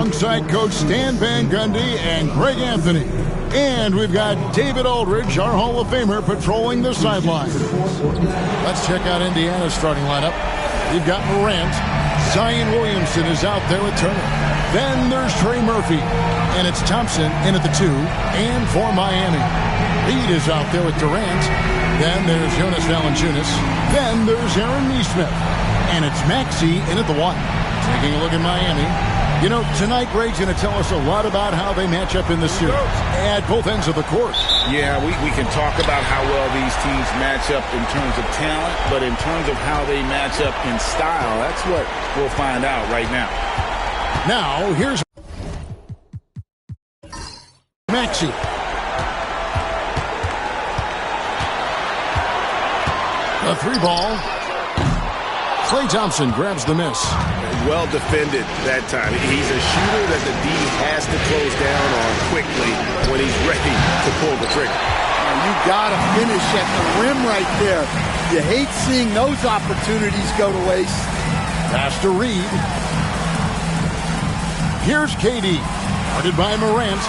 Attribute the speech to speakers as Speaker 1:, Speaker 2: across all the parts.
Speaker 1: alongside Coach Stan Van Gundy and Greg Anthony. And we've got David Aldridge, our Hall of Famer, patrolling the sidelines. Let's check out Indiana's starting lineup. You've got Morant. Zion Williamson is out there with Turner. Then there's Trey Murphy. And it's Thompson in at the 2. And for Miami, Reed is out there with Durant. Then there's Jonas Valanciunas. Then there's Aaron Nesmith. And it's Maxey in at the 1. Taking a look at Miami. You know, tonight Greg's going to tell us a lot about how they match up in the series at both ends of the court.
Speaker 2: Yeah, we can talk about how well these teams match up in terms of talent, but in terms of how they match up in style, that's what we'll find out right now.
Speaker 1: Now, here's Maxey. A 3-ball. Klay Thompson grabs the miss.
Speaker 2: Well defended that time. He's a shooter that the D has to close down on quickly when he's ready to pull the trigger.
Speaker 3: And you got to finish at the rim right there. You hate seeing those opportunities go to waste.
Speaker 1: Pass to Reed. Here's KD. Guarded by Morant.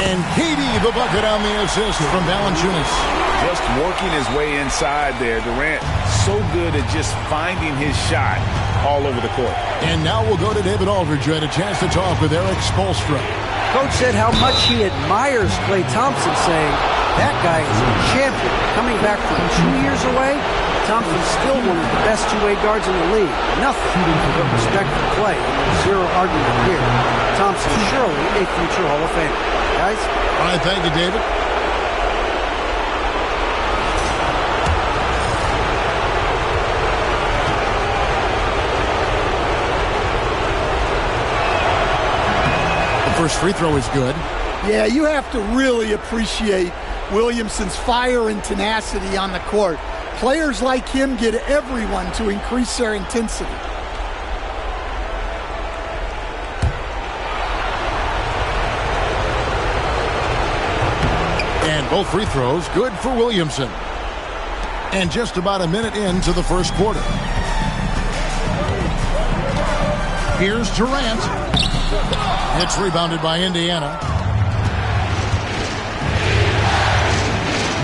Speaker 1: And KD the bucket on the assist from Valanciunas.
Speaker 2: Just working his way inside there. Durant so good at just finding his shot all over the court.
Speaker 1: And now we'll go to David Aldridge, who had a chance to talk with Eric Spoelstra.
Speaker 4: Coach said how much he admires Klay Thompson, saying that guy is a champion. Coming back from 2 years away, Thompson's still one of the best two-way guards in the league. Nothing but respect for Klay. Zero argument here. Thompson surely a future Hall of Famer. Guys?
Speaker 1: All right, thank you, David. First free throw is good.
Speaker 3: Yeah, you have to really appreciate Williamson's fire and tenacity on the court. Players like him get everyone to increase their intensity.
Speaker 1: And both free throws good for Williamson. And just about a minute into the first quarter. Here's Durant. It's rebounded by Indiana.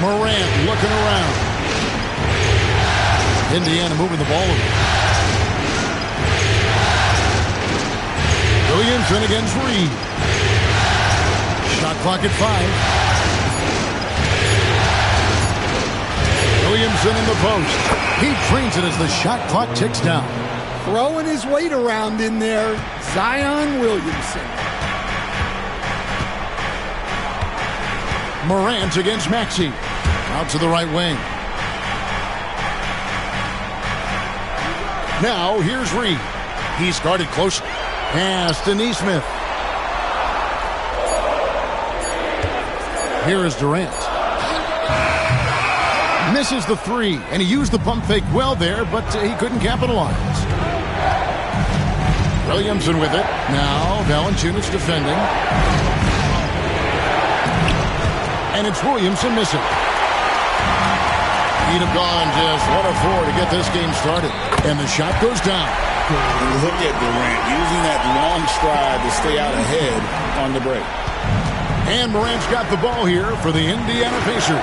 Speaker 1: Morant looking around. Indiana moving the ball over. Williamson against Reed. Shot clock at 5. Williamson in the post. He trains it as the shot clock ticks down.
Speaker 3: Throwing his weight around in there, Zion Williamson.
Speaker 1: Morant against Maxey. Out to the right wing. Now here's Reed. He's guarded closely. Pass to Nesmith. Here is Durant. Misses the 3, and he used the pump fake well there, but he couldn't capitalize. Williamson with it. Now Valanciunas defending. And it's Williamson missing. He'd have gone just 1 of 4 to get this game started. And the shot goes down.
Speaker 2: And look at Durant using that long stride to stay out ahead on the break.
Speaker 1: And Morant's got the ball here for the Indiana Pacers.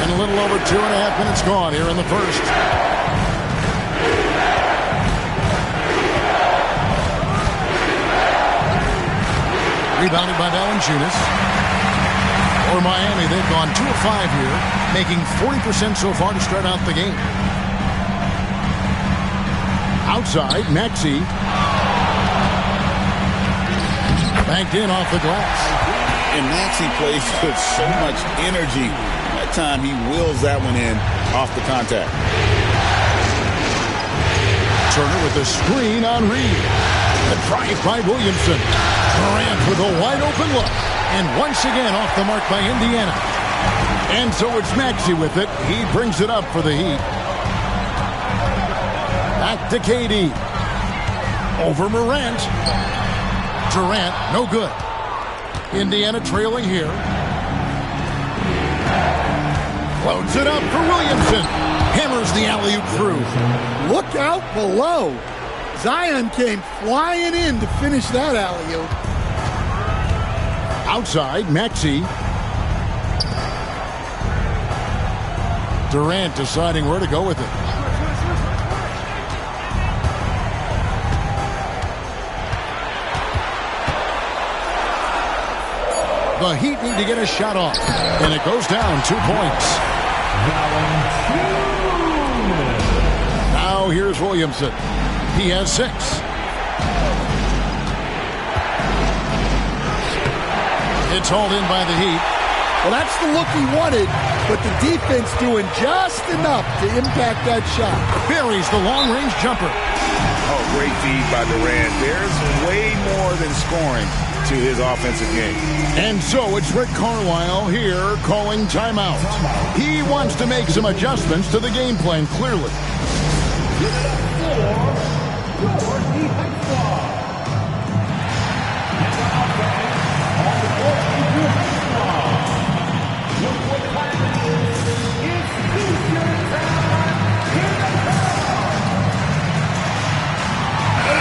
Speaker 1: And a little over 2.5 minutes gone here in the first. Rebounded by Valanciunas. For Miami, they've gone 2 of 5 here, making 40% so far to start out the game. Outside, Maxey. Banked in off the glass.
Speaker 2: And Maxey plays with so much energy. That time he wills that one in off the contact.
Speaker 1: Turner with the screen on Reed. The drive by Williamson. Durant with a wide open look. And once again off the mark by Indiana. And so it's Maxey with it. He brings it up for the Heat. Back to KD. Over Morant. Durant, no good. Indiana trailing here. Loads it up for Williamson. Hammers the alley-oop through.
Speaker 3: Look out below. Zion came flying in to finish that alley-oop.
Speaker 1: Outside, Maxey. Durant deciding where to go with it. The Heat need to get a shot off, and it goes down 2 points. Now here's Williamson. He has 6. It's hauled in by the Heat.
Speaker 3: Well, that's the look he wanted, but the defense doing just enough to impact that shot.
Speaker 1: Buries the long-range jumper.
Speaker 2: Oh, great feed by Durant. There's way more than scoring to his offensive game.
Speaker 1: And so it's Rick Carlisle here calling timeout. He wants to make some adjustments to the game plan, clearly.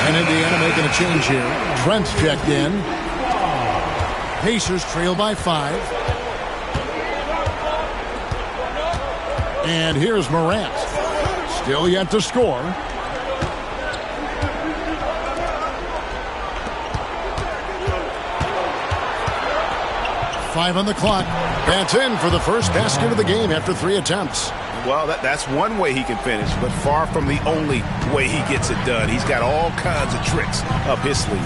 Speaker 1: And Indiana making a change here. Trent's checked in. Pacers trail by 5. And here's Morant. Still yet to score. Five on the clock. That's in for the first basket of the game after 3 attempts.
Speaker 2: Well, that's one way he can finish, but far from the only way he gets it done. He's got all kinds of tricks up his sleeve.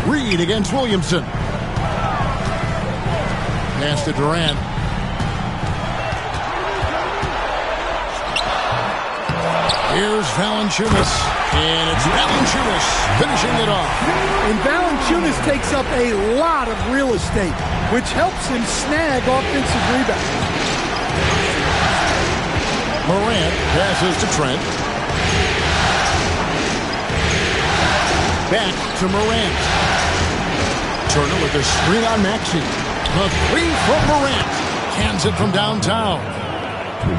Speaker 1: Reed against Williamson. Pass to Durant. Here's Valanciunas. And it's Valanciunas finishing it off.
Speaker 3: And Valanciunas takes up a lot of real estate, which helps him snag offensive rebounds.
Speaker 1: Morant passes to Trent. Back to Morant. Turner with a screen on Maxey. The 3 from Morant. Cans it from downtown.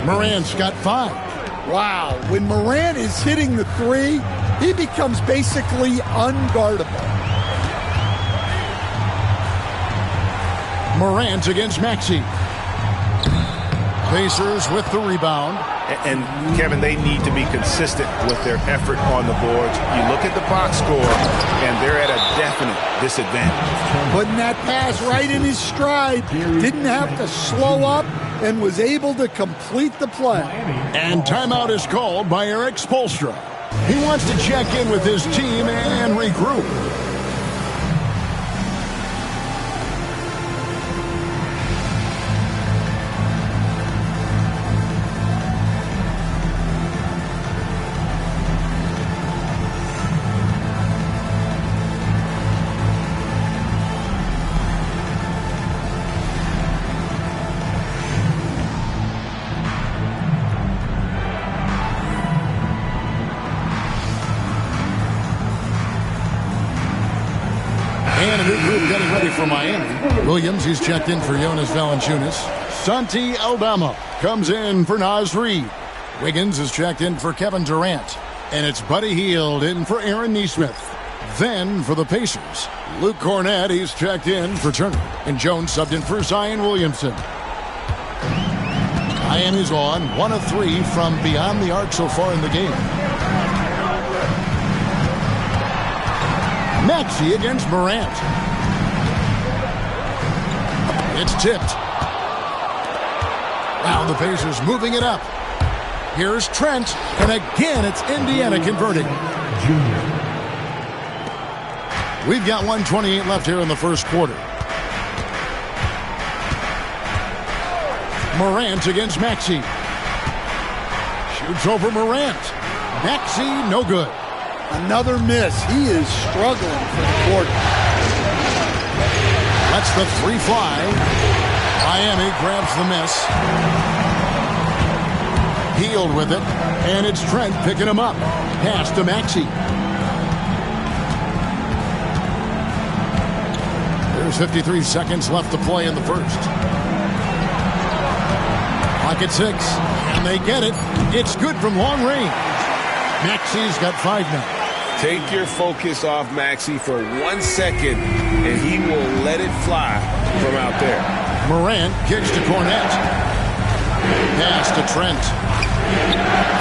Speaker 1: Morant's got 5.
Speaker 3: Wow, when Morant is hitting the 3, he becomes basically unguardable.
Speaker 1: Morant against Maxey. Pacers with the rebound.
Speaker 2: And Kevin, they need to be consistent with their effort on the boards. You look at the box score, and they're at a definite disadvantage.
Speaker 3: Putting that pass right in his stride. Didn't have to slow up and was able to complete the play.
Speaker 1: And timeout is called by Eric Spoelstra. He wants to check in with his team and regroup. And a new group getting ready for Miami. Williams, he's checked in for Jonas Valanciunas. Santi Aldama comes in for Naz Reid. Wiggins is checked in for Kevin Durant. And it's Buddy Hield in for Aaron Nesmith. Then for the Pacers, Luke Cornett, he's checked in for Turner. And Jones subbed in for Zion Williamson. Miami's on 1 of 3 from beyond the arc so far in the game. Maxey against Morant. It's tipped. Now the Pacers moving it up. Here's Trent, and again it's Indiana converting. We've got 1:28 left here in the first quarter. Morant against Maxey. Shoots over Morant. Maxey, no good.
Speaker 3: Another miss. He is struggling for the quarter.
Speaker 1: That's the 3 fly. Miami grabs the miss. Hield with it. And it's Trent picking him up. Pass to Maxey. There's 53 seconds left to play in the first. Clock at 6, and they get it. It's good from long range. Maxey's got 5 now.
Speaker 2: Take your focus off Maxey for 1 second, and he will let it fly from out there.
Speaker 1: Morant kicks to Cornette. Pass to Trent.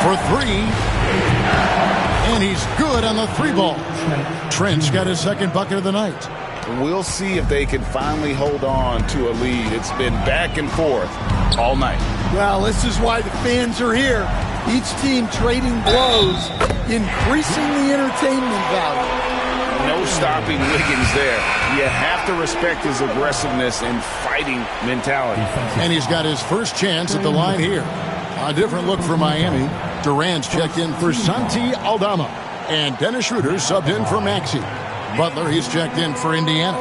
Speaker 1: For 3. And he's good on the 3 ball. Trent's got his second bucket of the night.
Speaker 2: We'll see if they can finally hold on to a lead. It's been back and forth all night.
Speaker 3: Well, this is why the fans are here. Each team trading blows, increasing the entertainment value.
Speaker 2: No stopping Wiggins there. You have to respect his aggressiveness and fighting mentality.
Speaker 1: And he's got his first chance at the line here. A different look for Miami. Durant's checked in for Santi Aldama. And Dennis Schroeder subbed in for Maxey. Butler, he's checked in for Indiana.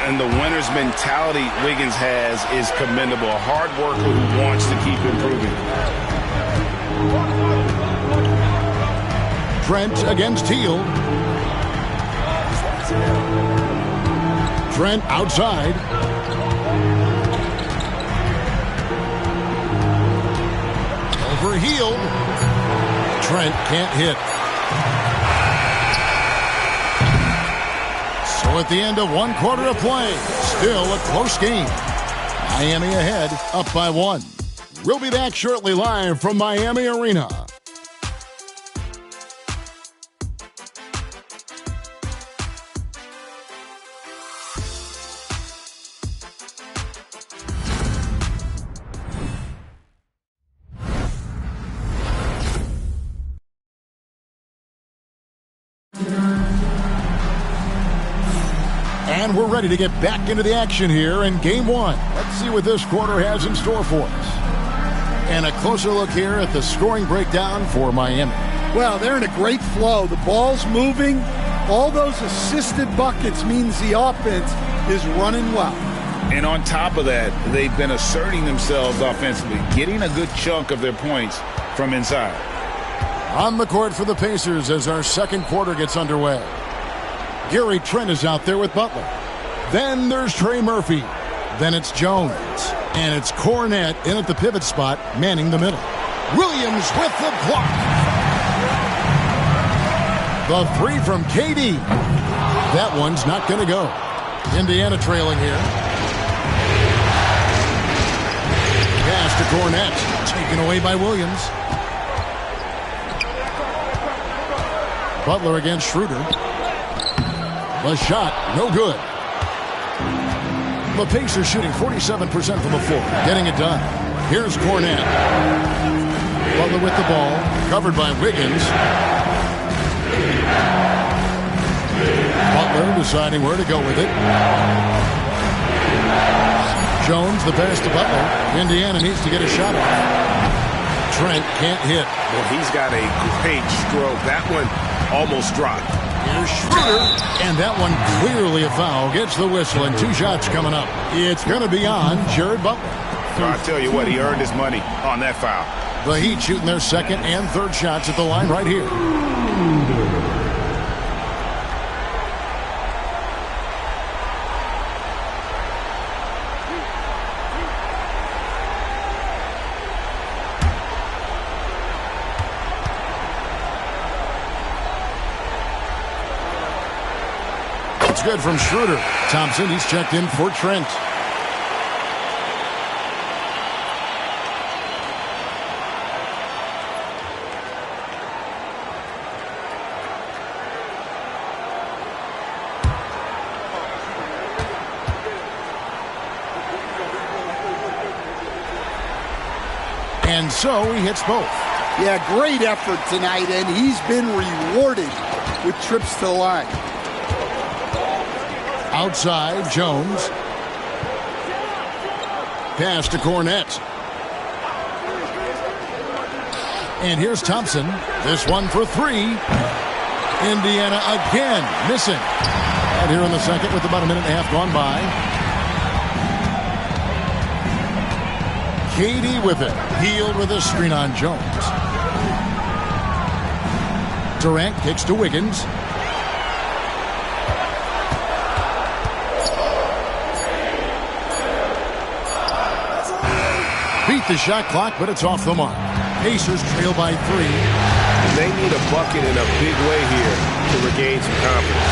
Speaker 2: And the winner's mentality Wiggins has is commendable. A hard worker who wants to keep improving.
Speaker 1: Trent against Teal. Trent outside. Overhealed. Trent can't hit. So at the end of 1 quarter of play, still a close game. Miami ahead, up by 1. We'll be back shortly live from Miami Arena. And we're ready to get back into the action here in Game 1. Let's see what this quarter has in store for us. And a closer look here at the scoring breakdown for Miami.
Speaker 3: Well, they're in a great flow. The ball's moving. All those assisted buckets means the offense is running well.
Speaker 2: And on top of that, they've been asserting themselves offensively, getting a good chunk of their points from inside.
Speaker 1: On the court for the Pacers as our second quarter gets underway. Gary Trent is out there with Butler. Then there's Trey Murphy. Then it's Jones. And it's Cornette in at the pivot spot, manning the middle. Williams with the block. The 3 from KD. That one's not going to go. Indiana trailing here. Pass to Cornette. Taken away by Williams. Butler against Schroeder. The shot, no good. The Pacers shooting 47% from the floor, getting it done. Here's Cornette. Butler with the ball, covered by Wiggins. Butler deciding where to go with it. Jones, the pass to Butler. Indiana needs to get a shot off. Trent can't hit.
Speaker 2: Well, he's got a great stroke. That one almost dropped.
Speaker 1: Here's Schroeder, and that one clearly a foul. Gets the whistle, and 2 shots coming up. It's going to be on Jared Butler.
Speaker 2: Well, I tell you what, he earned his money on that foul.
Speaker 1: The Heat shooting their second and third shots at the line right here. Good from Schroeder. Thompson, he's checked in for Trent. And so he hits both.
Speaker 3: Yeah, great effort tonight, and he's been rewarded with trips to the line.
Speaker 1: Outside, Jones. Pass to Cornette. And here's Thompson. This one for 3. Indiana again missing. And here in the second with about a minute and a half gone by. KD with it. Healed with a screen on Jones. Durant kicks to Wiggins. Beat the shot clock, but it's off the mark. Pacers trail by 3.
Speaker 5: They need a bucket in a big way here to regain some confidence.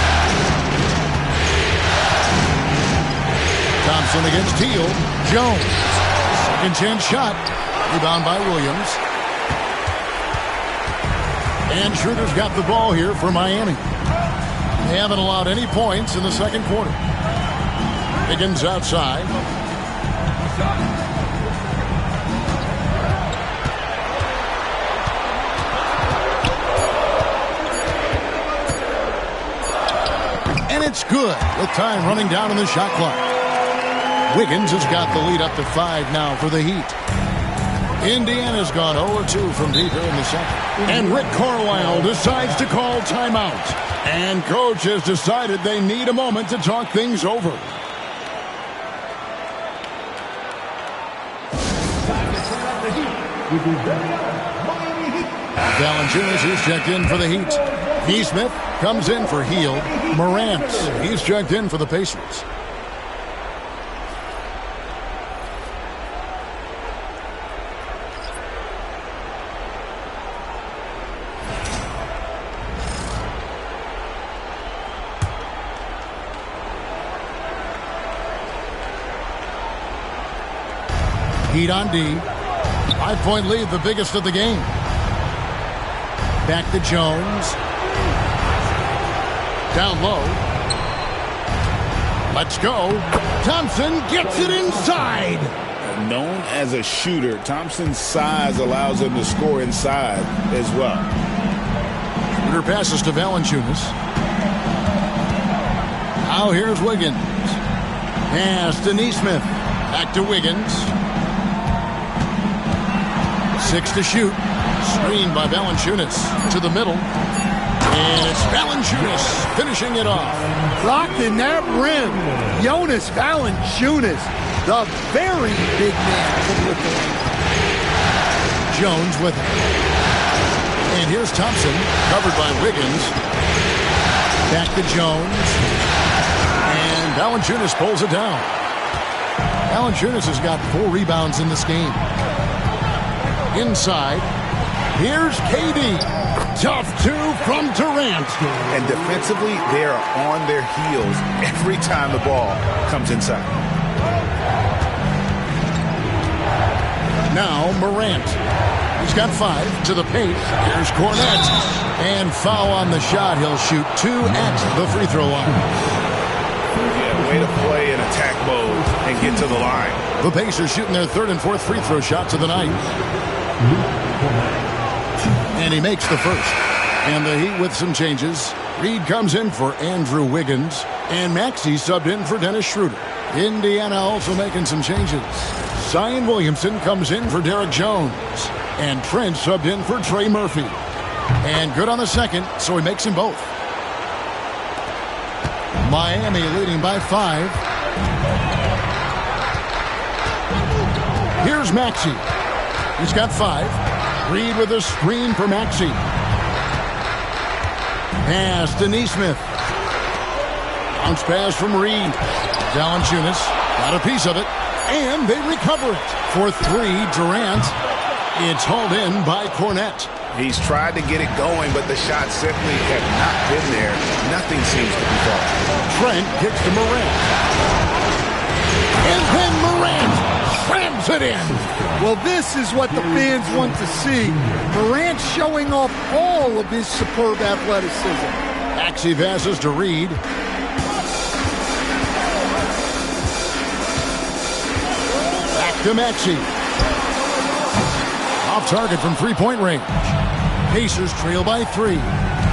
Speaker 1: Thompson against Teal. Jones. Second chance shot. Rebound by Williams. And Schroeder's got the ball here for Miami. They haven't allowed any points in the second quarter. Higgins outside. And it's good with time running down in the shot clock. Wiggins has got the lead up to 5 now for the Heat. Indiana's gone 0-2 from deep here in the second. And Rick Carlisle decides to call timeout. And coach has decided they need a moment to talk things over. Valanciunas is checked in for the Heat. Neesmith comes in for Hield. Morant, he's checked in for the Pacers. Heat on D. 5-point lead, the biggest of the game. Back to Jones. Down low. Let's go. Thompson gets it inside.
Speaker 2: Known as a shooter, Thompson's size allows him to score inside as well.
Speaker 1: Shooter passes to Valanciunas. Now here's Wiggins. Pass to Neesmith. Back to Wiggins. 6 to shoot. Screened by Valanciunas to the middle. And it's Valanciunas finishing it off.
Speaker 3: Rocking that rim. Jonas Valanciunas, the very big man from Lithuania.
Speaker 1: Jones with it. And here's Thompson, covered by Wiggins. Back to Jones. And Valanciunas pulls it down. Valanciunas has got 4 rebounds in this game. Inside, here's KD. Tough 2 from Durant.
Speaker 2: And defensively, they are on their heels every time the ball comes inside.
Speaker 1: Now Morant. He's got 5 to the paint. Here's Cornette. And foul on the shot. He'll shoot 2 at the free throw line.
Speaker 2: Yeah, way to play in attack mode and get to the line.
Speaker 1: The Pacers shooting their 3rd and 4th free throw shots of the night. And he makes the first. And the Heat with some changes. Reed comes in for Andrew Wiggins. And Maxey subbed in for Dennis Schroeder. Indiana also making some changes. Zion Williamson comes in for Derek Jones. And Trent subbed in for Trey Murphy. And good on the second, so he makes them both. Miami leading by 5. Here's Maxey. He's got 5. Reed with a screen for Maxey. Pass to Neesmith. Bounce pass from Reed. Valanciunas got a piece of it. And they recover it. For 3, Durant. It's hauled in by Cornette.
Speaker 2: He's tried to get it going, but the shot simply have not been there. Nothing seems to be falling.
Speaker 1: Trent kicks to Morant. And then Morant slams it in.
Speaker 3: Well, this is what the fans want to see. Morant showing off all of his superb athleticism.
Speaker 1: Maxey passes to Reed. Back to Maxey. Off target from 3-point range. Pacers trail by 3.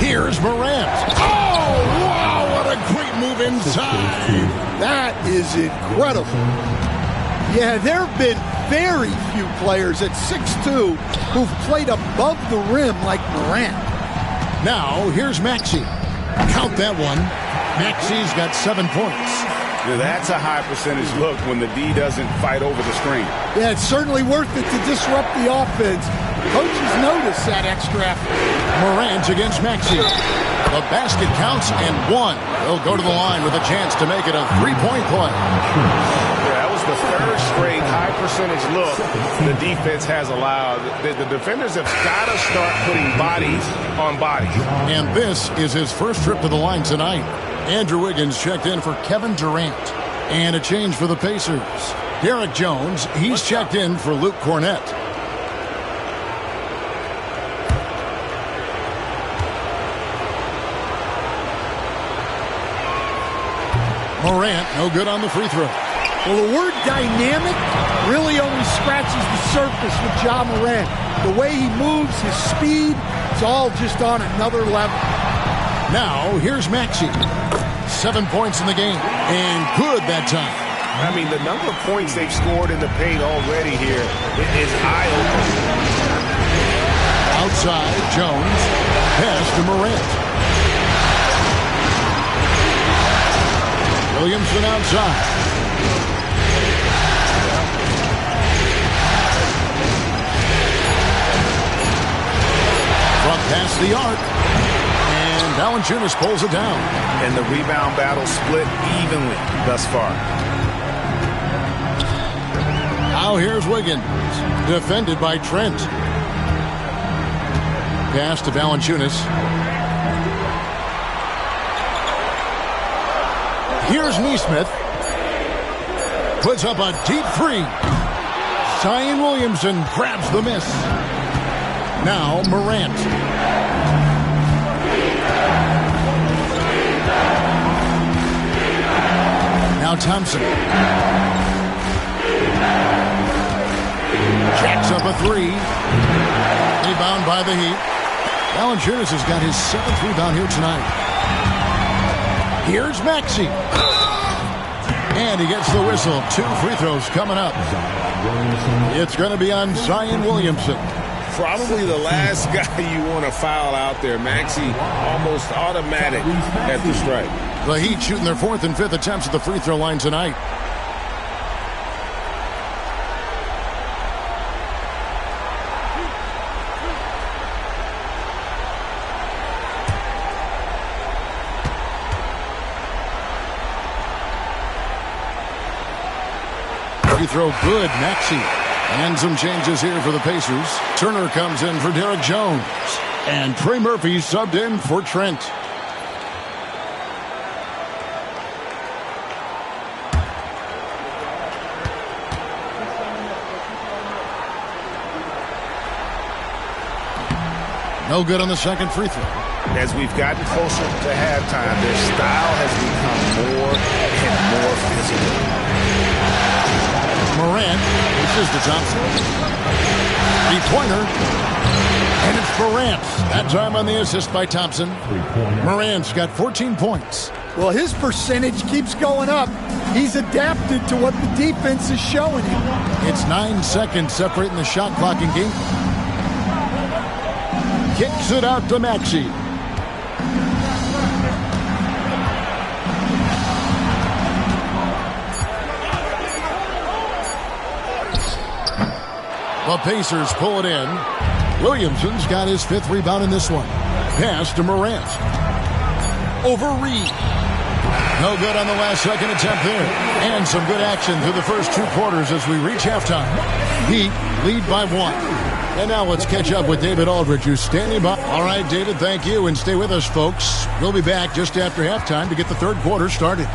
Speaker 1: Here's Morant. Oh, wow, what a great move inside.
Speaker 3: That is incredible. Yeah, there have been very few players at 6'2" who've played above the rim like Morant.
Speaker 1: Now, here's Maxey. Count that one. Maxey's got 7 points.
Speaker 2: Now, that's a high percentage look when the D doesn't fight over the screen.
Speaker 3: Yeah, it's certainly worth it to disrupt the offense. Coaches notice that extra effort.
Speaker 1: Morant against Maxey. The basket counts and one. He'll go to the line with a chance to make it a three-point play.
Speaker 5: Yeah, that was the third straight high percentage look the defense has allowed. The defenders have got to start putting bodies on bodies.
Speaker 1: And this is his first trip to the line tonight. Andrew Wiggins checked in for Kevin Durant. And a change for the Pacers. Derek Jones, he's checked in for Luke Cornett. Morant, no good on the free throw.
Speaker 3: Well, the word dynamic really only scratches the surface with Ja Morant. The way he moves, his speed, it's all just on another level.
Speaker 1: Now, here's Maxey. 7 points in the game, and good that time.
Speaker 5: I mean, the number of points they've scored in the paint already here is eye-opening.
Speaker 1: Outside, Jones. Pass to Morant. Williamson outside. From past the arc. And Valanciunas pulls it down.
Speaker 5: And the rebound battle split evenly thus far.
Speaker 1: Now here's Wiggins. Defended by Trent. Pass to Valanciunas. Here's Neesmith. Puts up a deep three. Zion Williamson grabs the miss. Now Morant. Now Thompson. Jacks up a three. Rebound by the Heat. Valanciunas has got his 7th rebound here tonight. Here's Maxey. And he gets the whistle. 2 free throws coming up. It's going to be on Zion Williamson.
Speaker 2: Probably the last guy you want to foul out there. Maxey almost automatic at the strike.
Speaker 1: The Heat shooting their 4th and 5th attempts at the free throw line tonight. Free throw good, Maxey. And some changes here for the Pacers. Turner comes in for Derek Jones. And Trey Murphy subbed in for Trent. No good on the second free throw.
Speaker 5: As we've gotten closer to halftime, their style has become more and more physical.
Speaker 1: Morant, this is to Thompson. Three-pointer. And it's Morant. That time on the assist by Thompson. Morant's got 14 points.
Speaker 3: Well, his percentage keeps going up. He's adapted to what the defense is showing him.
Speaker 1: It's 9 seconds separating the shot clock and game. Kicks it out to Maxey. The Pacers pull it in. Williamson's got his 5th rebound in this one. Pass to Morant. Over Reed. No good on the last second attempt there. And some good action through the first 2 quarters as we reach halftime. Heat lead by 1. And now let's catch up with David Aldridge, who's standing by. All right, David, thank you. And stay with us, folks. We'll be back just after halftime to get the 3rd quarter started.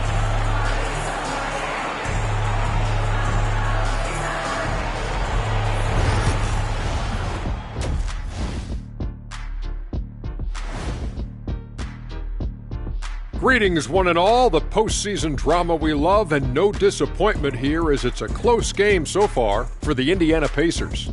Speaker 6: Greetings, one and all. The postseason drama we love, and no disappointment here as it's a close game so far for the Indiana Pacers.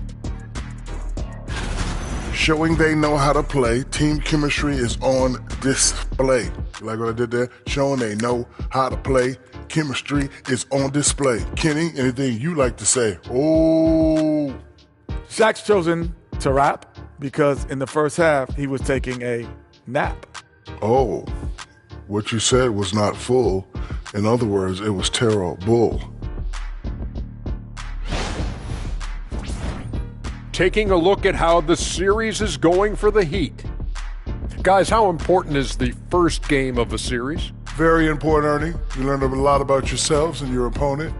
Speaker 7: Showing they know how to play. Team chemistry is on display. You like what I did there? Showing they know how to play. Chemistry is on display. Kenny, anything you like to say? Oh.
Speaker 8: Shaq's chosen to rap because in the first half, he was taking a nap.
Speaker 7: Oh. What you said was not full. In other words, it was terrible.
Speaker 6: taking a look at how the series is going for the Heat. Guys, how important is the first game of a series?
Speaker 7: Very important, Ernie. You learn a lot about yourselves and your opponent.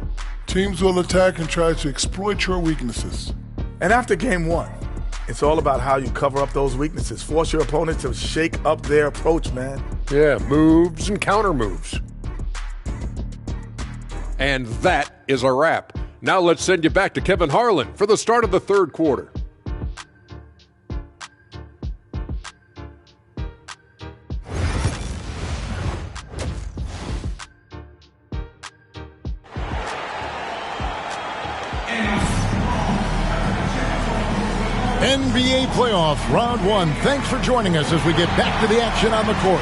Speaker 7: Teams will attack and try to exploit your weaknesses.
Speaker 8: And after game one, it's all about how you cover up those weaknesses. Force your opponent to shake up their approach, man.
Speaker 6: Yeah, moves and counter moves. And that is a wrap. Now let's send you back to Kevin Harlan for the start of the third quarter.
Speaker 1: NBA playoff round one. Thanks for joining us as we get back to the action on the court.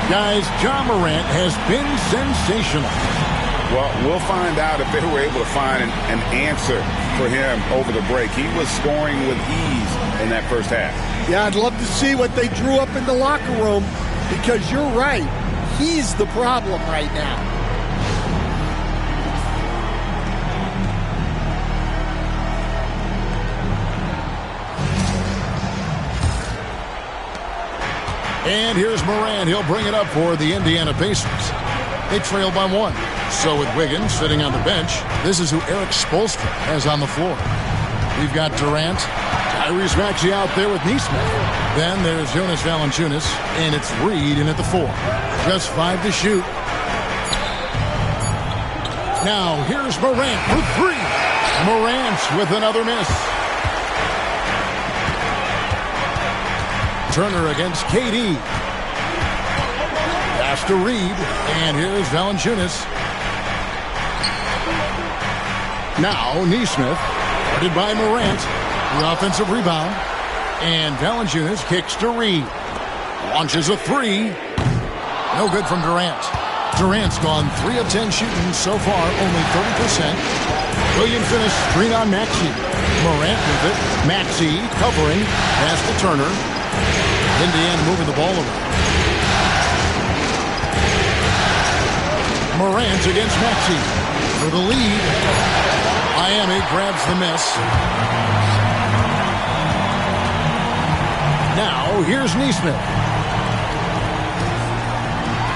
Speaker 1: Guys, Ja Morant has been sensational.
Speaker 2: Well, we'll find out if they were able to find an answer for him over the break. He was scoring with ease in that first half.
Speaker 3: Yeah, I'd love to see what they drew up in the locker room, because you're right. He's the problem right now.
Speaker 1: And here's Morant. He'll bring it up for the Indiana Pacers. They trail by one. So with Wiggins sitting on the bench, this is who Eric Spoelstra has on the floor. We've got Durant, Tyrese Maxey out there with Nesmith. Then there's Jonas Valanciunas, and it's Reed in at the 4. Just 5 to shoot. Now here's Morant for 3. Morant with another miss. Turner against KD. Pass to Reed, and here's Valanciunas. Now Nesmith, guarded by Morant. The offensive rebound. And Valanciunas kicks to Reed. Launches a 3. No good from Durant. Durant's gone 3 of 10 shooting so far, only 30%. Williamson is screen on Maxey. Morant with it. Maxey covering. Pass to Turner. Indiana moving the ball around. Morant against Maxey for the lead. Miami grabs the miss. Now here's Nesmith.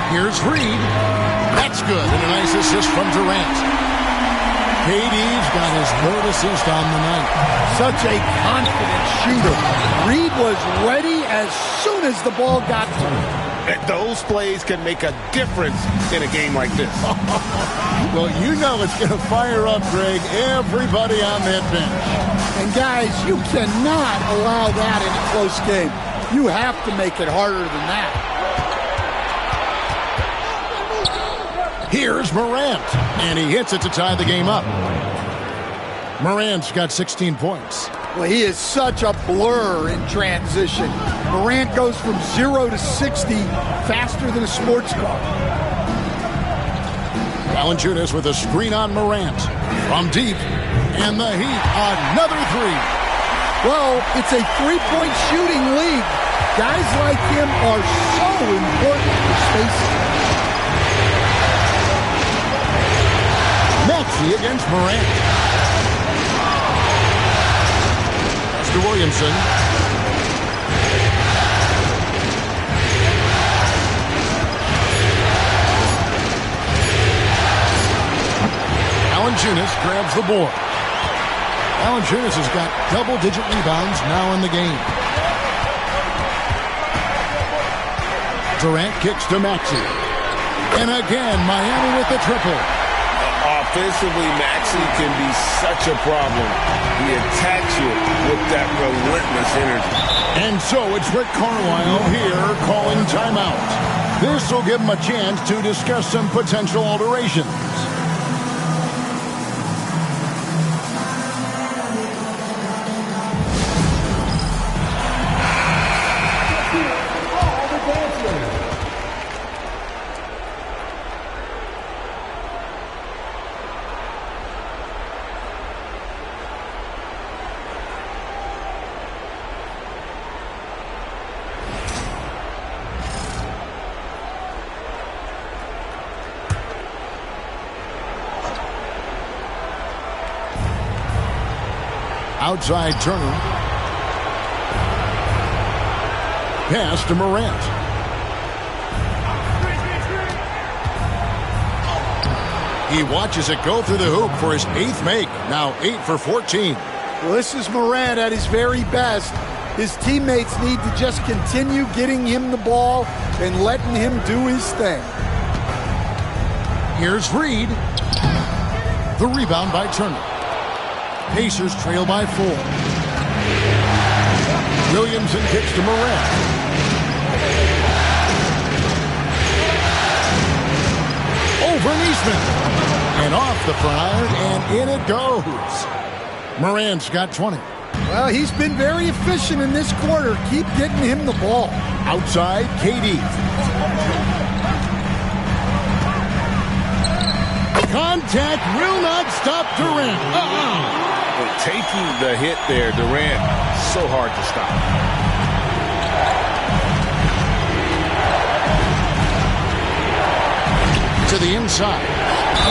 Speaker 1: Here's Reed. That's good, and a nice assist from Durant. KD's got his 3rd assist on the night.
Speaker 3: Such a confident shooter. Reed was ready as soon as the ball got to him.
Speaker 5: Those plays can make a difference in a game like this.
Speaker 1: Well, you know it's going to fire up, Greg, everybody on that bench.
Speaker 3: And guys, you cannot allow that in a close game. You have to make it harder than that.
Speaker 1: Here's Morant, and he hits it to tie the game up. Morant's got 16 points.
Speaker 3: Well, he is such a blur in transition. Morant goes from 0 to 60 faster than a sports car.
Speaker 1: Valanciunas with a screen on Morant. From deep, and the Heat, another 3.
Speaker 3: Well, it's a three-point shooting league. Guys like him are so important for spacing.
Speaker 1: Maxey against Morant. Pass to Williamson. Valanciunas grabs the board. Valanciunas has got double-digit rebounds now in the game. Durant kicks to Maxey. And again, Miami with the triple.
Speaker 2: Offensively, Maxey can be such a problem. He attacks you with that relentless energy.
Speaker 1: And so it's Rick Carlisle here calling timeout. This will give him a chance to discuss some potential alterations. Outside Turner. Pass to Morant. He watches it go through the hoop for his 8th make. Now 8 for 14.
Speaker 3: Well, this is Morant at his very best. His teammates need to just continue getting him the ball and letting him do his thing.
Speaker 1: Here's Reed. The rebound by Turner. Pacers trail by 4. Williamson kicks to Morant. Over Neesmith. And off the front iron, and in it goes. Morant's got 20.
Speaker 3: Well, he's been very efficient in this quarter. Keep getting him the ball.
Speaker 1: Outside, KD. Contact will not stop Durant.
Speaker 2: But taking the hit there, Durant, so hard to stop.
Speaker 1: To the inside.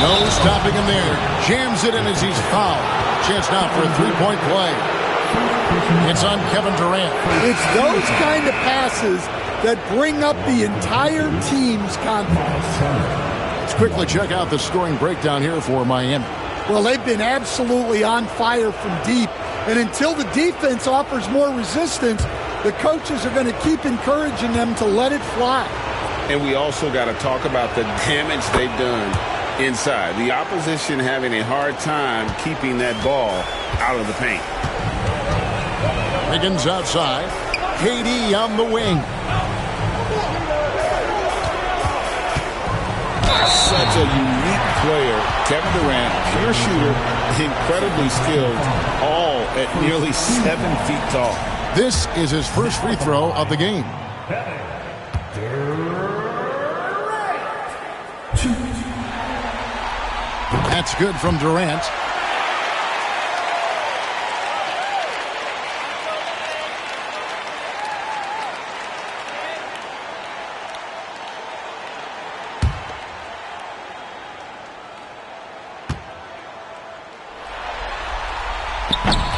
Speaker 1: No stopping him there. Jams it in as he's fouled. Chance now for a 3-point play. It's on Kevin Durant.
Speaker 3: It's those kind of passes that bring up the entire team's confidence.
Speaker 1: Let's quickly check out the scoring breakdown here for Miami.
Speaker 3: Well, they've been absolutely on fire from deep. And until the defense offers more resistance, the coaches are going to keep encouraging them to let it fly.
Speaker 2: And we also got to talk about the damage they've done inside. The opposition having a hard time keeping that ball out of the paint.
Speaker 1: Higgins outside. KD on the wing.
Speaker 2: Such a unique player. Kevin Durant, pure shooter, incredibly skilled, all at nearly 7 feet tall.
Speaker 1: This is his first free throw of the game. That's good from Durant.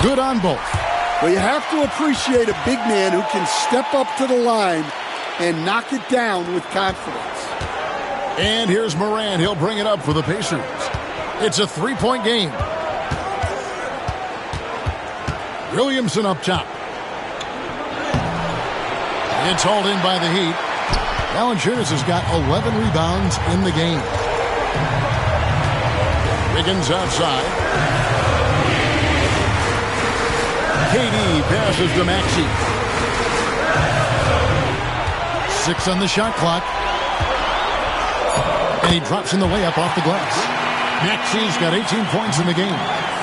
Speaker 1: Good on both.
Speaker 3: Well, you have to appreciate a big man who can step up to the line and knock it down with confidence.
Speaker 1: And here's Morant. He'll bring it up for the Pacers. It's a 3-point game. Williamson up top. It's hauled in by the Heat. Valanciunas has got 11 rebounds in the game. Higgins outside. KD passes to Maxey. 6 on the shot clock. And he drops in the layup off the glass. Maxey's got 18 points in the game.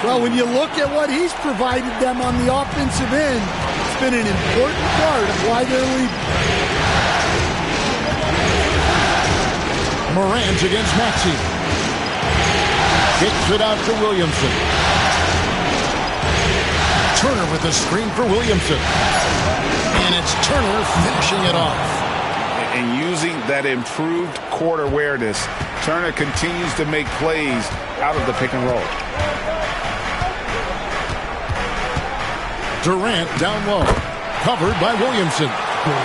Speaker 3: Well, when you look at what he's provided them on the offensive end, it's been an important part of why they're leading.
Speaker 1: Morant against Maxey. Kicks it out to Williamson. Turner with the screen for Williamson. And it's Turner finishing it off.
Speaker 2: And using that improved court awareness, Turner continues to make plays out of the pick and roll.
Speaker 1: Durant down low. Covered by Williamson.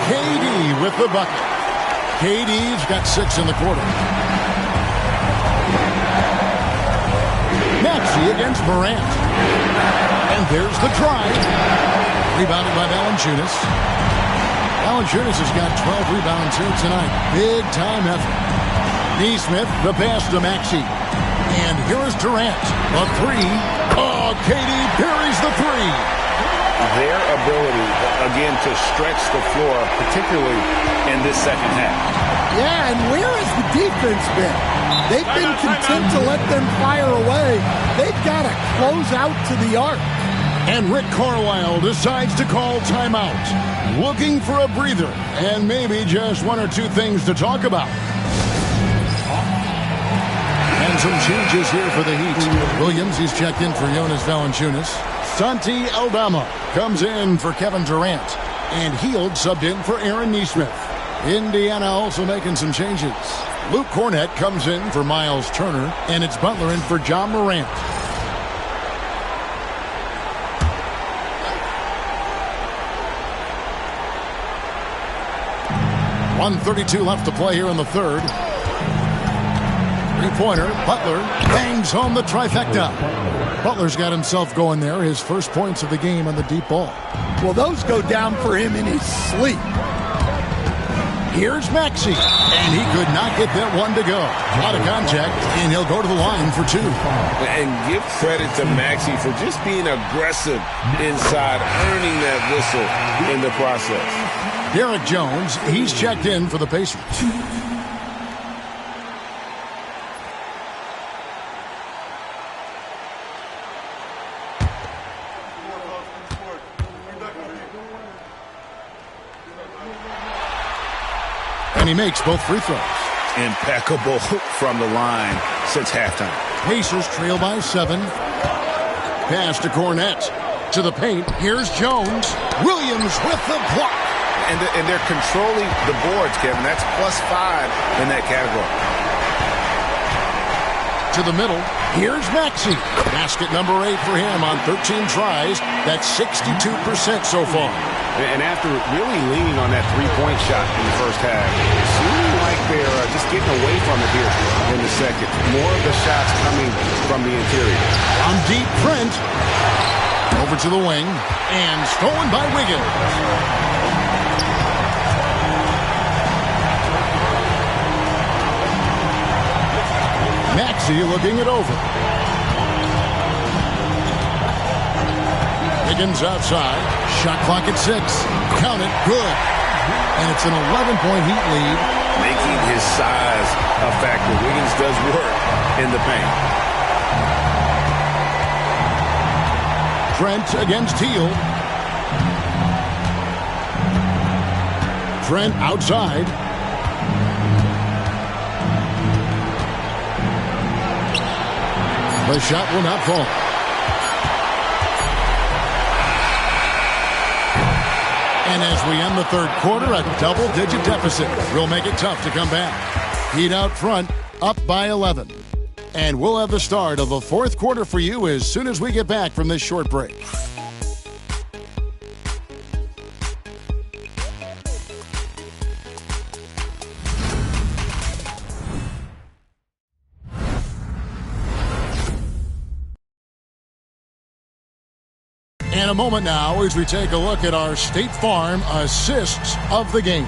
Speaker 1: KD with the bucket. KD's got 6 in the quarter. Maxey against Morant. And there's the drive. Rebounded by Valanciunas. Valanciunas has got 12 rebounds here tonight. Big time effort. Neesmith, the pass to Maxey. And here's Durant. A 3. Oh, KD parries the 3.
Speaker 2: Their ability, again, to stretch the floor, particularly in this second half.
Speaker 3: Yeah, and where has the defense been? They've been content to let them fire away. They've got to close out to the arc.
Speaker 1: And Rick Carlisle decides to call timeout. Looking for a breather and maybe just 1 or 2 things to talk about. And some changes here for the Heat. Williams, he's checked in for Jonas Valanciunas. Santi Aldama comes in for Kevin Durant. And Hield subbed in for Aaron Neesmith. Indiana also making some changes. Luke Cornett comes in for Miles Turner. And it's Butler in for John Morant. 1:32 left to play here in the third. Three-pointer, Butler bangs home the trifecta. Butler's got himself going there, his first points of the game on the deep ball.
Speaker 3: Well, those go down for him in his sleep.
Speaker 1: Here's Maxey, and he could not get that one to go. Out of contact, and he'll go to the line for two.
Speaker 2: And give credit to Maxey for just being aggressive inside, earning that whistle in the process.
Speaker 1: Derek Jones, he's checked in for the Pacers. And he makes both free throws.
Speaker 2: Impeccable from the line since halftime.
Speaker 1: Pacers trail by 7. Pass to Cornette. To the paint. Here's Jones. Williams with the block.
Speaker 2: And they're controlling the boards, Kevin. That's +5 in that category.
Speaker 1: To the middle. Here's Maxey. Basket number 8 for him on 13 tries. That's 62% so far.
Speaker 5: And after really leaning on that three-point shot in the first half, it seems like they're just getting away from it here in the second. More of the shots coming from the interior.
Speaker 1: On deep, Trent. Over to the wing. And stolen by Wiggins. Maxey looking it over. Wiggins outside. Shot clock at 6. Count it. Good. And it's an 11-point Heat lead.
Speaker 2: Making his size a factor. Wiggins does work in the paint.
Speaker 1: Trent against Teal. Trent outside. The shot will not fall. And as we end the third quarter, a double-digit deficit will make it tough to come back. Heat out front, up by 11. And we'll have the start of the fourth quarter for you as soon as we get back from this short break. In a moment now as we take a look at our State Farm assists of the game.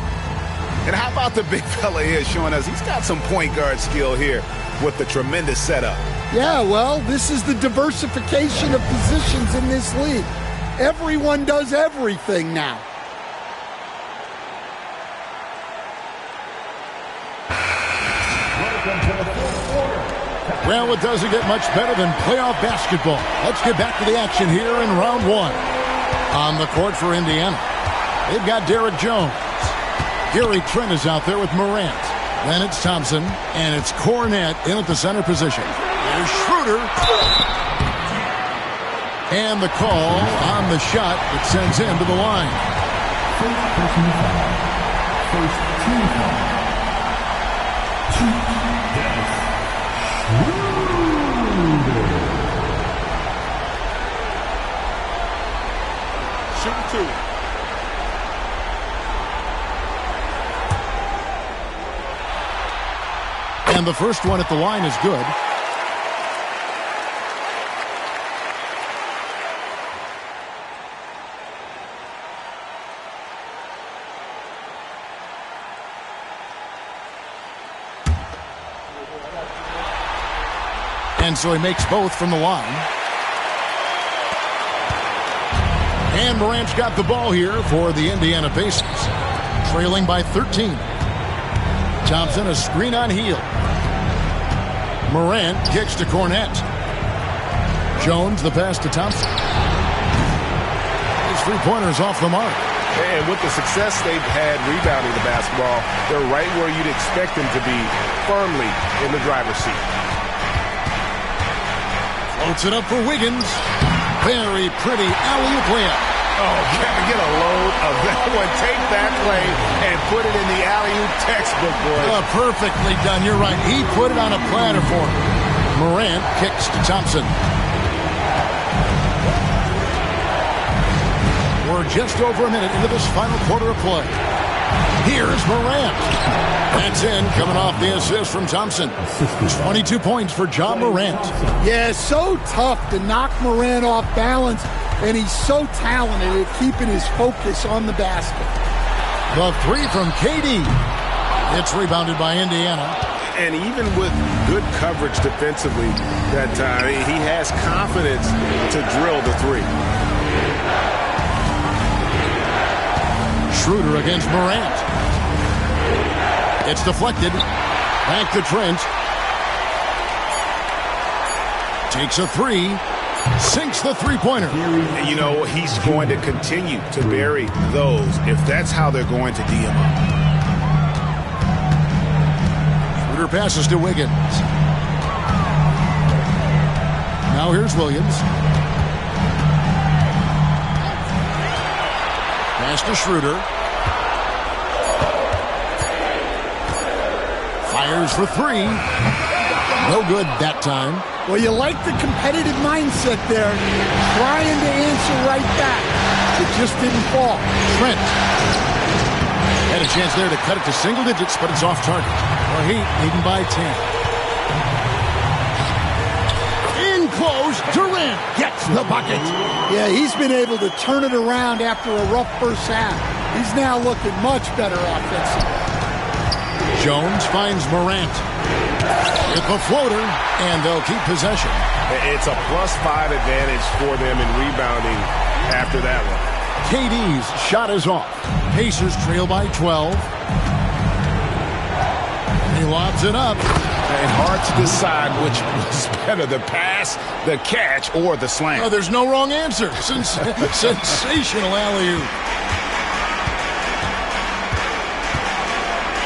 Speaker 2: And how about the big fella here showing us he's got some point guard skill here with the tremendous setup.
Speaker 3: Yeah, well, this is the diversification of positions in this league. Everyone does everything now.
Speaker 1: Well, it doesn't get much better than playoff basketball. Let's get back to the action here in round 1. On the court for Indiana, they've got Derek Jones. Gary Trent is out there with Morant. Then it's Thompson, and it's Cornette in at the center position. There's Schroeder. And the call on the shot that sends him to the line.
Speaker 9: First team foul.
Speaker 5: Shooting 2.
Speaker 1: And the first one at the line is good. And so he makes both from the line. And Morant's got the ball here for the Indiana Pacers. Trailing by 13. Thompson, a screen on Heel. Morant kicks to Cornette. Jones, the pass to Thompson. His three-pointer's off the mark.
Speaker 5: And with the success they've had rebounding the basketball, they're right where you'd expect them to be, firmly in the driver's seat.
Speaker 1: Floats it up for Wiggins. Very pretty alley-oop layup.
Speaker 5: Oh, Kevin, get a load of that one. Take that play and put it in the alley-oop textbook, boys.
Speaker 1: Perfectly done. You're right. He put it on a platter for him. Morant kicks to Thompson. We're just over a minute into this final quarter of play. Here's Morant. That's in, coming off the assist from Thompson. 22 points for John Morant.
Speaker 3: Yeah, so tough to knock Morant off balance, and he's so talented at keeping his focus on the basket.
Speaker 1: The three from KD. It's rebounded by Indiana.
Speaker 5: And even with good coverage defensively, that he has confidence to drill the three.
Speaker 1: Schroeder against Morant. It's deflected. Back to Trent. Takes a three. Sinks the three-pointer.
Speaker 5: You know, he's going to continue to bury those if that's how they're going to D him up.
Speaker 1: Schroeder passes to Wiggins. Now here's Williams. Pass to Schroeder. Fires for three. No good that time.
Speaker 3: Well, you like the competitive mindset there. Trying to answer right back. It just didn't fall.
Speaker 1: Trent. Had a chance there to cut it to single digits, but it's off target. Well, Heat leading by 10. In close, Durant gets the bucket.
Speaker 3: Yeah, he's been able to turn it around after a rough first half. He's now looking much better offensively.
Speaker 1: Jones finds Morant with the floater, and they'll keep possession.
Speaker 5: It's a +5 advantage for them in rebounding after that one.
Speaker 1: KD's shot is off. Pacers trail by 12. He lobs it up.
Speaker 5: And hard to decide which was better, the pass, the catch, or the slam.
Speaker 1: Oh, there's no wrong answer. Sensational alley-oop.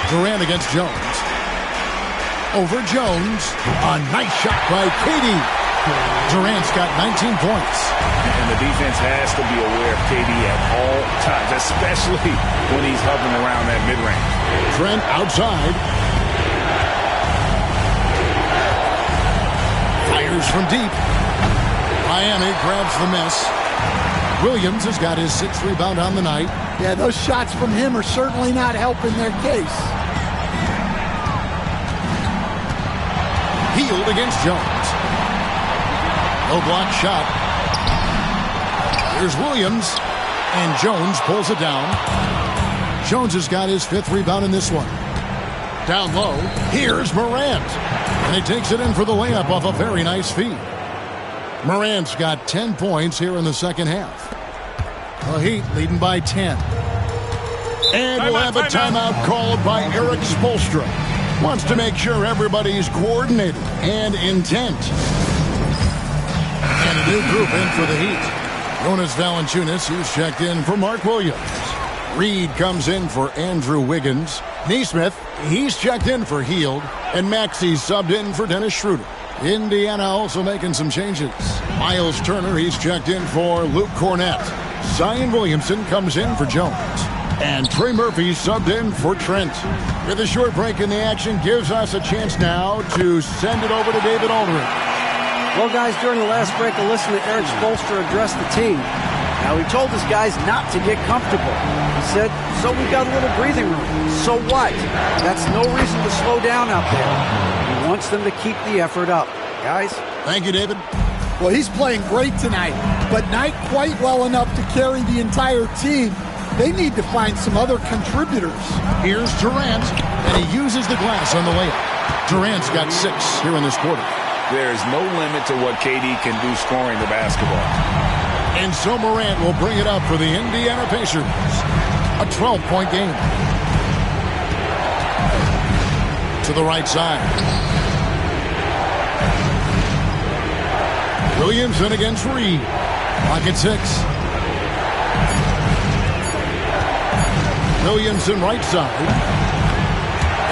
Speaker 1: Durant against Jones. Over Jones. A nice shot by KD. Durant's got 19 points.
Speaker 5: And the defense has to be aware of KD at all times, especially when he's hovering around that mid-range.
Speaker 1: Trent outside. Fires from deep. Miami grabs the miss. Williams has got his 6th rebound on the night.
Speaker 3: Yeah, those shots from him are certainly not helping their case.
Speaker 1: Healed against Jones. No block shot. Here's Williams. And Jones pulls it down. Jones has got his 5th rebound in this one. Down low. Here's Morant. And he takes it in for the layup off a very nice feed. Morant's got 10 points here in the second half. The Heat leading by 10. And we'll have a timeout called by Eric Spoelstra. Wants to make sure everybody's coordinated and intent. And a new group in for the Heat. Jonas Valanciunas, he's checked in for Mark Williams. Reed comes in for Andrew Wiggins. Neesmith, he's checked in for Hield. And Maxey's subbed in for Dennis Schroeder. Indiana also making some changes. Miles Turner, he's checked in for Luke Cornett. Zion Williamson comes in for Jones. And Trey Murphy subbed in for Trent. With a short break in the action, gives us a chance now to send it over to David Aldridge.
Speaker 4: Well, guys, during the last break, I listened to Eric Spoelstra address the team. Now, he told his guys not to get comfortable. He said, so we got a little breathing room. So what? That's no reason to slow down out there. He wants them to keep the effort up. Guys?
Speaker 1: Thank you, David.
Speaker 3: Well, he's playing great tonight, but not quite well enough to carry the entire team. They need to find some other contributors.
Speaker 1: Here's Durant, and he uses the glass on the layup. Durant's got 6 here in this quarter.
Speaker 5: There is no limit to what KD can do scoring the basketball.
Speaker 1: And so Morant will bring it up for the Indiana Pacers. A 12-point game. To the right side. Williamson against Reed. Pocket 6. Williamson right side.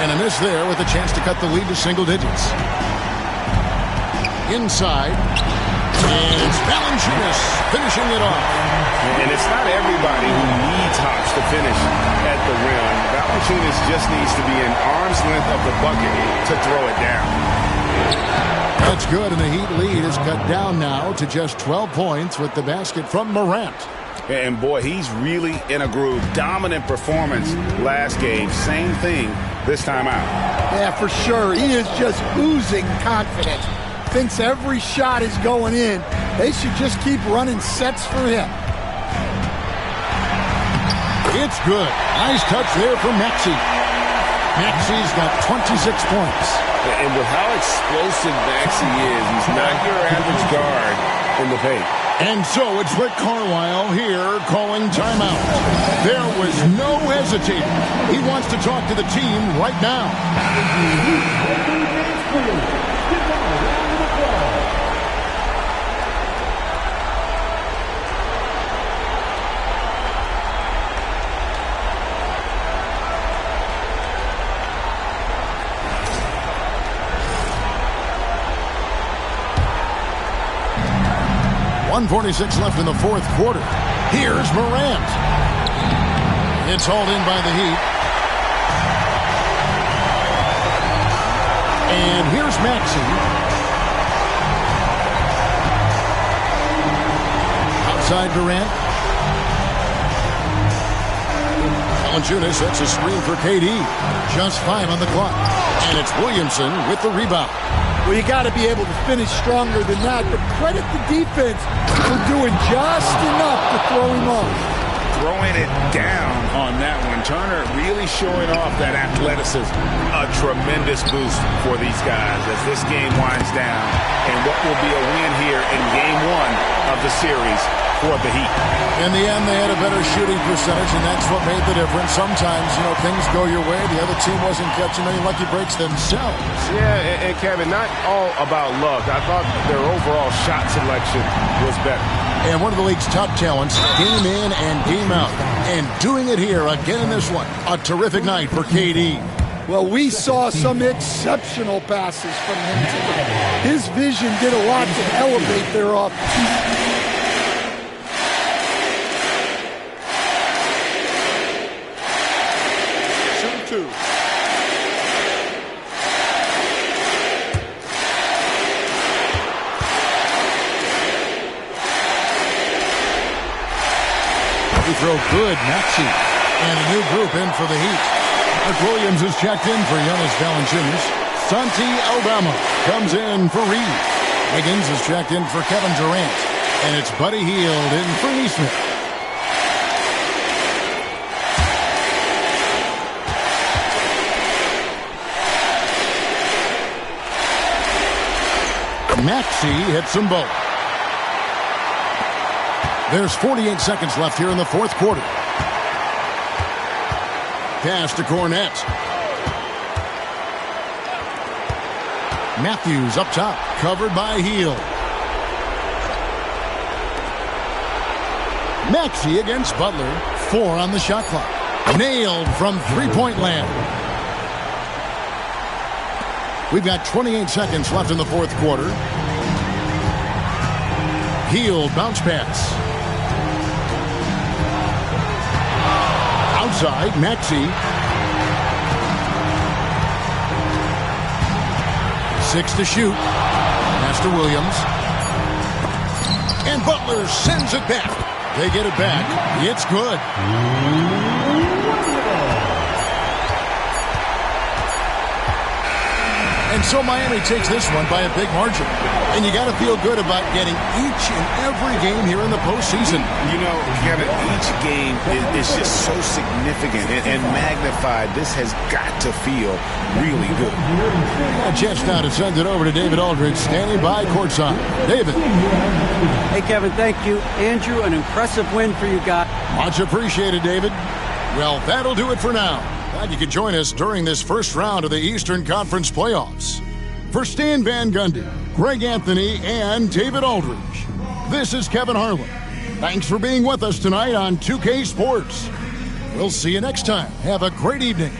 Speaker 1: And a miss there with a chance to cut the lead to single digits. Inside. And it's Valanciunas finishing it off.
Speaker 5: And it's not everybody who needs hops to finish at the rim. Valanciunas just needs to be an arm's length of the bucket to throw it down.
Speaker 1: That's good, and the Heat lead is cut down now to just 12 points with the basket from Morant.
Speaker 2: And boy, he's really in a groove. Dominant performance last game. Same thing this time out.
Speaker 3: Yeah, for sure. He is just oozing confidence. Thinks every shot is going in. They should just keep running sets for him.
Speaker 1: It's good. Nice touch there from Maxey. Maxey's got 26 points.
Speaker 2: And with how explosive Maxey is, he's not your average guard in the paint.
Speaker 1: And so it's Rick Carlisle here calling timeout. There was no hesitating. He wants to talk to the team right now. 1:46 left in the fourth quarter. Here's Morant. It's hauled in by the Heat. And here's Maxey. Outside Durant. Valanciunas sets a screen for KD. Just 5 on the clock. And it's Williamson with the rebound.
Speaker 3: Well, you got to be able to finish stronger than that, but credit the defense for doing just enough to throw him off.
Speaker 2: Throwing it down on that one. Turner really showing off that athleticism.
Speaker 5: A tremendous boost for these guys as this game winds down.
Speaker 2: And what will be a win here in game 1 of the series for the Heat.
Speaker 1: In the end, they had a better shooting percentage, and that's what made the difference. Sometimes, things go your way. The other team wasn't catching many lucky breaks themselves.
Speaker 5: Yeah, and Kevin, not all about luck. I thought their overall shot selection was better.
Speaker 1: And one of the league's top talents, game in and game out. And doing it here again in this one. A terrific night for KD.
Speaker 3: Well, we saw some exceptional passes from him today. His vision did a lot to elevate their offense.
Speaker 1: Throw good, Maxey. And a new group in for the Heat. Mark Williams is checked in for Jonas Valanciunas. Santi Aldama comes in for Reed. Higgins is checked in for Kevin Durant. And it's Buddy Hield in for Neesmith. Maxey hits them both. There's 48 seconds left here in the fourth quarter. Pass to Cornette. Matthews up top, covered by Hield. Maxey against Butler. 4 on the shot clock. Nailed from three-point land. We've got 28 seconds left in the fourth quarter. Hield bounce pass. Outside, Maxey. 6 to shoot. Pass to Williams. And Butler sends it back. They get it back. It's good. And so Miami takes this one by a big margin. And you got to feel good about getting each and every game here in the postseason.
Speaker 2: Kevin, each game is just so significant and magnified. This has got to feel really good.
Speaker 1: A chance now to send it over to David Aldridge, standing by courtside. David.
Speaker 4: Hey, Kevin, thank you. Andrew, an impressive win for you guys.
Speaker 1: Much appreciated, David. Well, that'll do it for now. Glad you could join us during this first round of the Eastern Conference playoffs. For Stan Van Gundy, Greg Anthony, and David Aldridge, this is Kevin Harlan. Thanks for being with us tonight on 2K Sports. We'll see you next time. Have a great evening.